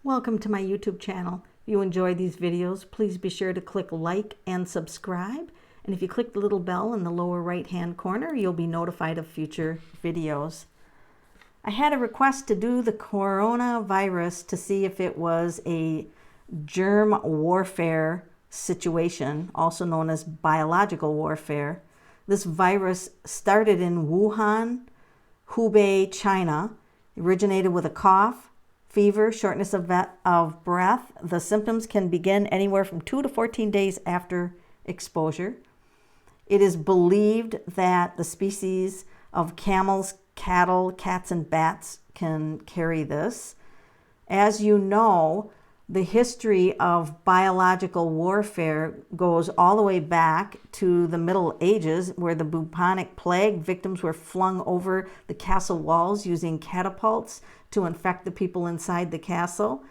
Welcome to my YouTube channel. If you enjoy these videos, please be sure to click like and subscribe. And if you click the little bell in the lower right hand corner, you'll be notified of future videos. I had a request to do the coronavirus to see if it was a germ warfare situation, also known as biological warfare. This virus started in Wuhan, Hubei, China. It originated with a cough, fever, shortness of breath. The symptoms can begin anywhere from 2 to 14 days after exposure. It is believed that the species of camels, cattle, cats, and bats can carry this. As you know, the history of biological warfare goes all the way back to the Middle Ages, where the bubonic plague victims were flung over the castle walls using catapults to infect the people inside the castle.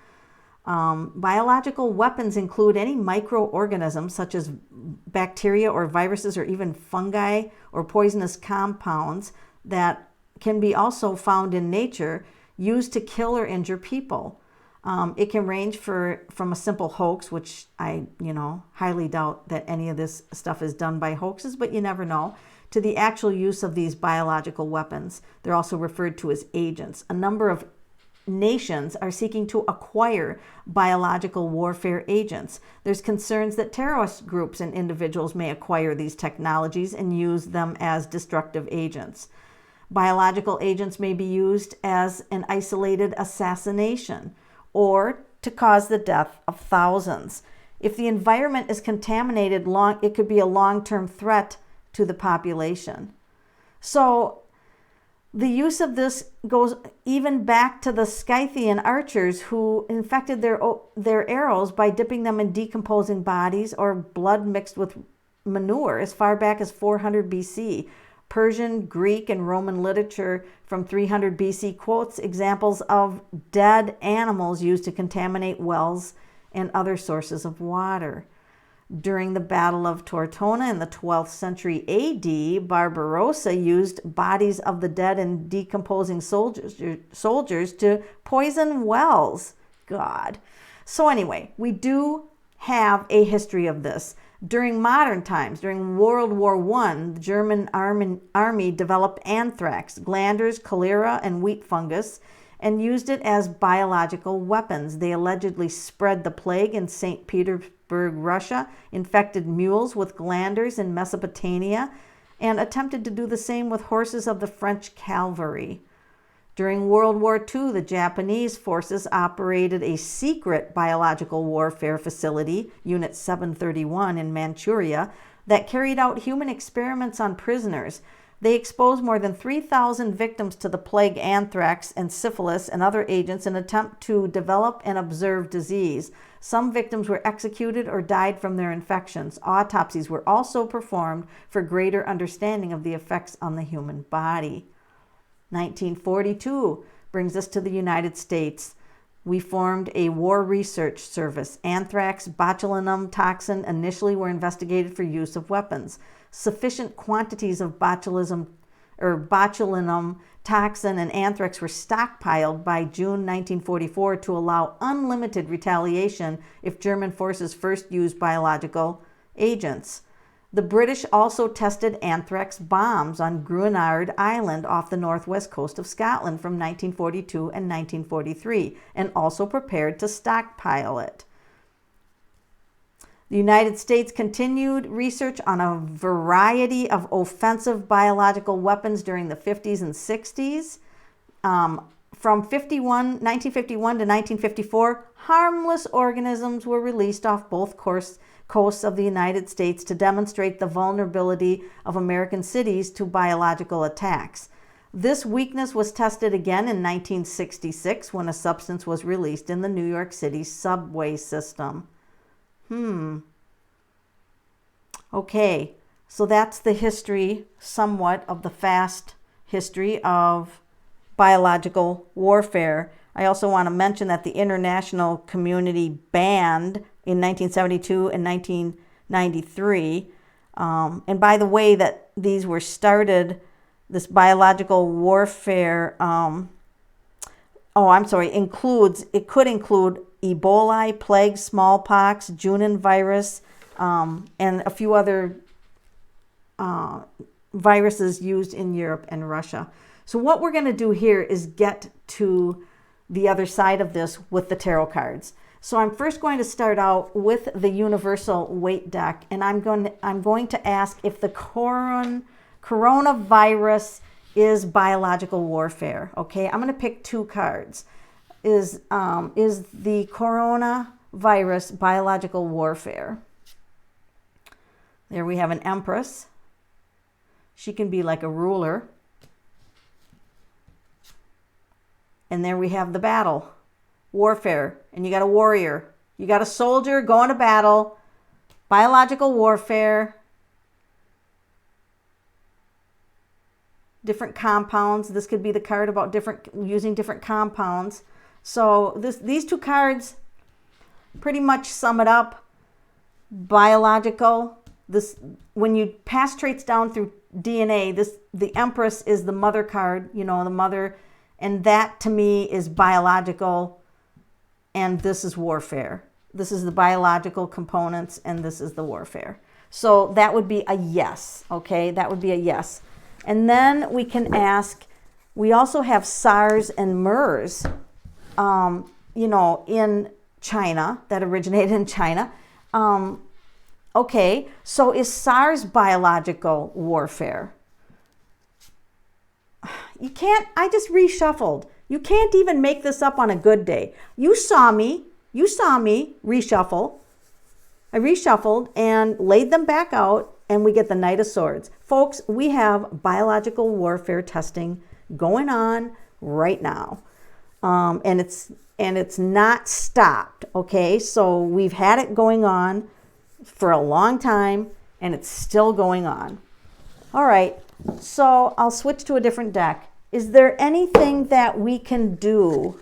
Biological weapons include any microorganisms such as bacteria or viruses or even fungi or poisonous compounds that can be also found in nature, used to kill or injure people. It can range from a simple hoax, which I highly doubt that any of this stuff is done by hoaxes, but you never know, to the actual use of these biological weapons. They're also referred to as agents. A number of nations are seeking to acquire biological warfare agents. There's concerns that terrorist groups and individuals may acquire these technologies and use them as destructive agents. Biological agents may be used as an isolated assassination or to cause the death of thousands. If the environment is contaminated, it could be a long-term threat to the population. So the use of this goes even back to the Scythian archers who infected their arrows by dipping them in decomposing bodies or blood mixed with manure as far back as 400 BC. Persian, Greek, and Roman literature from 300 BC quotes examples of dead animals used to contaminate wells and other sources of water. During the Battle of Tortona in the 12th century AD, Barbarossa used bodies of the dead and decomposing soldiers to poison wells. God. So anyway, we do have a history of this. During modern times, during World War I, the German army developed anthrax, glanders, cholera, and wheat fungus, and used it as biological weapons. They allegedly spread the plague in St. Petersburg, Russia, infected mules with glanders in Mesopotamia, and attempted to do the same with horses of the French cavalry. During World War II, the Japanese forces operated a secret biological warfare facility, Unit 731 in Manchuria, that carried out human experiments on prisoners. They exposed more than 3,000 victims to the plague, anthrax, and syphilis and other agents in an attempt to develop and observe disease. Some victims were executed or died from their infections. Autopsies were also performed for greater understanding of the effects on the human body. 1942 brings us to the United States. We formed a war research service. Anthrax, botulinum toxin initially were investigated for use of weapons. Sufficient quantities of botulinum toxin and anthrax were stockpiled by June 1944 to allow unlimited retaliation if German forces first used biological agents. The British also tested anthrax bombs on Gruinard Island off the northwest coast of Scotland from 1942 and 1943, and also prepared to stockpile it. The United States continued research on a variety of offensive biological weapons during the 50s and 60s. From 1951 to 1954, harmless organisms were released off both coasts of the United States to demonstrate the vulnerability of American cities to biological attacks. This weakness was tested again in 1966 when a substance was released in the New York City subway system. Okay, so that's the history, somewhat, of the fast history of biological warfare. I also want to mention that the international community banned in 1972 and 1993. And by the way, that these were started, this biological warfare oh, I'm sorry, it could include Ebola, plague, smallpox, Junin virus, and a few other viruses used in Europe and Russia. So what we're going to do here is get to the other side of this with the tarot cards. So I'm first going to start out with the universal weight deck, and I'm going to ask if the coronavirus is biological warfare. Okay, I'm going to pick two cards. Is the coronavirus biological warfare? There we have an Empress. She can be like a ruler. And there we have the battle, warfare. And you got a warrior. You got a soldier going to battle, biological warfare, different compounds. This could be the card about using different compounds. So these two cards pretty much sum it up. Biological. When you pass traits down through DNA, the Empress is the mother card, the mother, and that to me is biological, and this is warfare. This is the biological components, and this is the warfare. So that would be a yes, okay? That would be a yes. And then we can ask, we also have SARS and MERS, in China, that originated in China. Okay, so is SARS biological warfare? You can't, I just reshuffled. You can't even make this up on a good day. You saw me reshuffle. I reshuffled and laid them back out, and we get the Knight of Swords. Folks, we have biological warfare testing going on right now. And it's not stopped, okay? So we've had it going on for a long time, and it's still going on. All right, so I'll switch to a different deck. Is there anything that we can do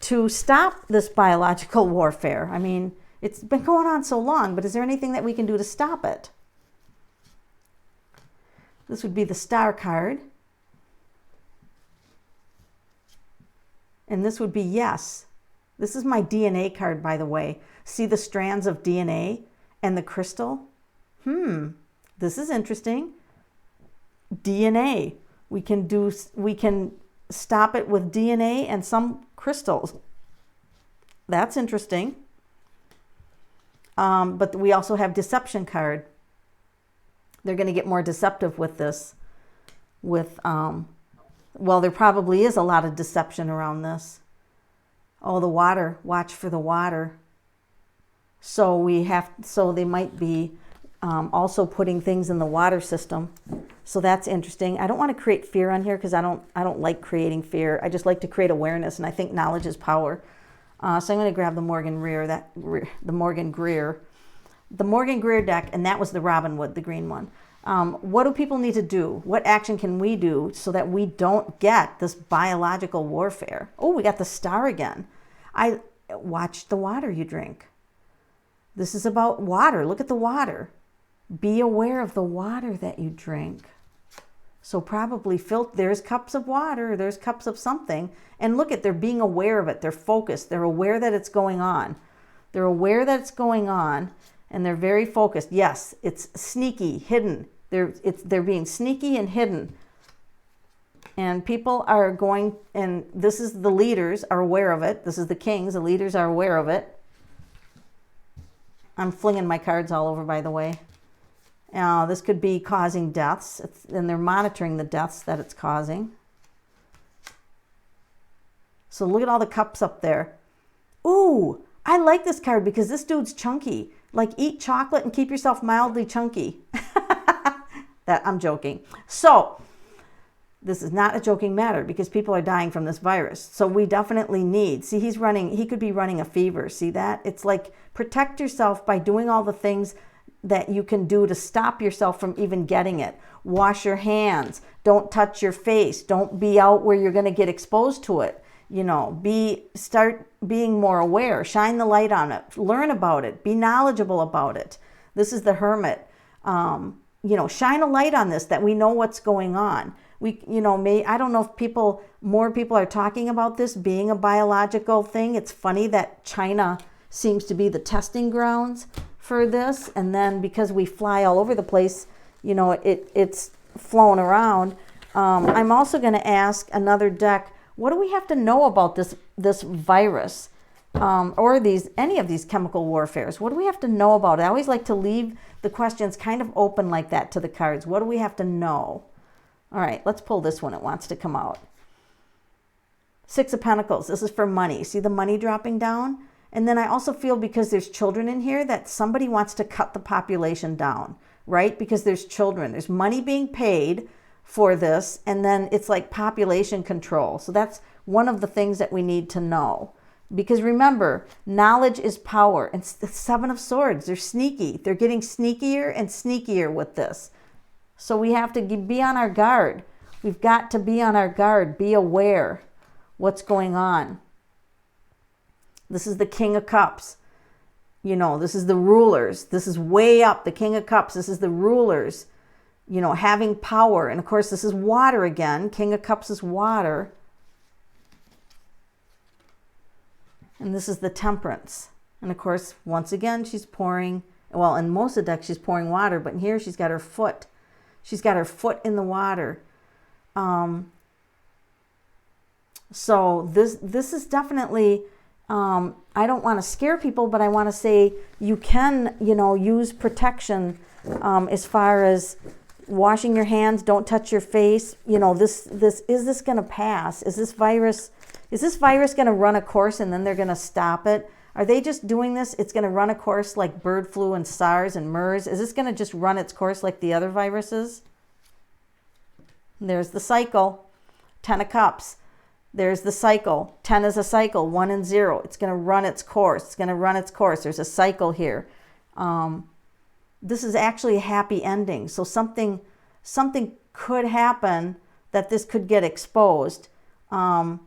to stop this biological warfare? I mean, it's been going on so long, but is there anything that we can do to stop it? This would be the Star card. And this would be yes. This is my DNA card, by the way. See the strands of DNA and the crystal? This is interesting. DNA. We can stop it with DNA and some crystals. That's interesting. But we also have deception card. They're going to get more deceptive with this. Well, there probably is a lot of deception around this. Oh, the water. Watch for the water. So they might be also putting things in the water system. So that's interesting. I don't want to create fear on here because I don't like creating fear. I just like to create awareness, and I think knowledge is power. So I'm going to grab the Morgan Greer deck, and that was the Robin Wood, the green one. What do people need to do? What action can we do so that we don't get this biological warfare? Oh, we got the Star again. Watch the water you drink. This is about water. Look at the water. Be aware of the water that you drink. So probably there's cups of water, there's cups of something. And look they're being aware of it. They're focused. They're aware that it's going on. They're aware that it's going on, and they're very focused. Yes, it's sneaky, hidden. They're being sneaky and hidden. And people are going, and this is the leaders are aware of it. This is the kings. The leaders are aware of it. I'm flinging my cards all over, by the way. This could be causing deaths, and they're monitoring the deaths that it's causing. So look at all the cups up there. Ooh, I like this card because this dude's chunky. Like, eat chocolate and keep yourself mildly chunky. I'm joking. So this is not a joking matter because people are dying from this virus. So we definitely need, see, he could be running a fever. See that? It's like, protect yourself by doing all the things that you can do to stop yourself from even getting it. Wash your hands. Don't touch your face. Don't be out where you're going to get exposed to it. Start being more aware. Shine the light on it. Learn about it. Be knowledgeable about it. This is the Hermit. Shine a light on this, that we know what's going on. We, I don't know if more people are talking about this being a biological thing. It's funny that China seems to be the testing grounds for this. And then because we fly all over the place, it's flown around. I'm also going to ask another deck, what do we have to know about this virus or any of these chemical warfares? What do we have to know about it? I always like to leave the questions kind of open like that to the cards. What do we have to know? All right, let's pull this one. It wants to come out. Six of Pentacles. This is for money. See the money dropping down? And then I also feel, because there's children in here, that somebody wants to cut the population down, right? Because there's children. There's money being paid for this, and then it's like population control. So that's one of the things that we need to know. Because remember, knowledge is power. And it's the Seven of Swords. They're sneaky. They're getting sneakier and sneakier with this. So we have to be on our guard. We've got to be on our guard. Be aware what's going on. This is the King of Cups. This is the rulers. This is way up. The King of Cups. This is the rulers, having power. And of course, this is water again. King of Cups is water. And this is the Temperance. And of course, once again, she's pouring, well, in most of the deck, she's pouring water, but in here, she's got her foot. She's got her foot in the water. So this is definitely, I don't want to scare people, but I want to say you can, use protection as far as washing your hands, don't touch your face. Is this going to pass? Is this virus going to run a course and then they're going to stop it? Are they just doing this? It's going to run a course like bird flu and SARS and MERS. Is this going to just run its course like the other viruses? There's the cycle, 10 of Cups. There's the cycle. 10 is a cycle, 1 and 0. It's going to run its course. It's going to run its course. There's a cycle here. This is actually a happy ending. So something could happen that this could get exposed. And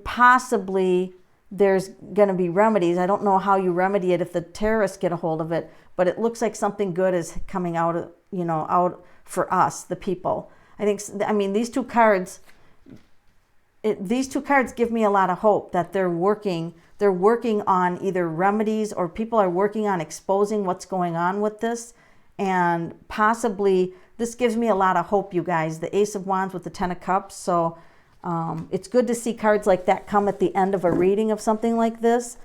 possibly there's going to be remedies. I don't know how you remedy it if the terrorists get a hold of it, but it looks like something good is coming out, out for us, the people. I mean, these two cards give me a lot of hope that they're working on either remedies, or people are working on exposing what's going on with this. And possibly this gives me a lot of hope, you guys. The Ace of Wands with the 10 of Cups. So it's good to see cards like that come at the end of a reading of something like this,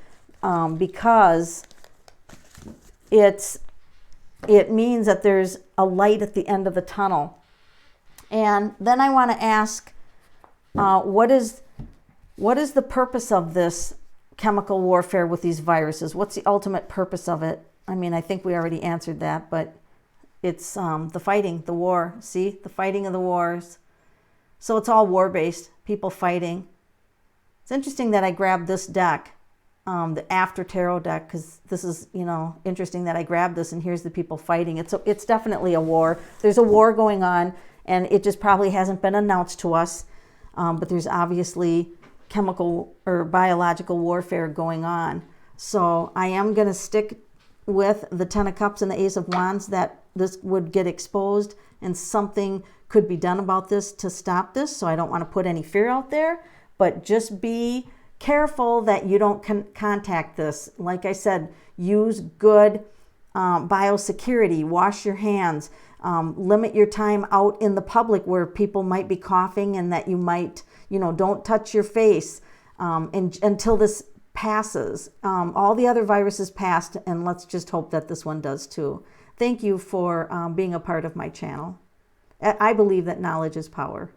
because it means that there's a light at the end of the tunnel. And then I want to ask, what is the purpose of this chemical warfare with these viruses? What's the ultimate purpose of it? I mean, I think we already answered that, but it's the fighting, the war. See, the fighting of the wars. So it's all war-based, people fighting. It's interesting that I grabbed this deck, the After Tarot deck, because this is, interesting that I grabbed this, and here's the people fighting. It's definitely a war. There's a war going on, and it just probably hasn't been announced to us, but there's obviously chemical or biological warfare going on. So I am going to stick with the 10 of Cups and the Ace of Wands, that this would get exposed and something could be done about this to stop this. So I don't want to put any fear out there, but just be careful that you don't contact this. Like I said, use good biosecurity, wash your hands, limit your time out in the public where people might be coughing, and that you might, don't touch your face until this passes. All the other viruses passed, and let's just hope that this one does too. Thank you for being a part of my channel. I believe that knowledge is power.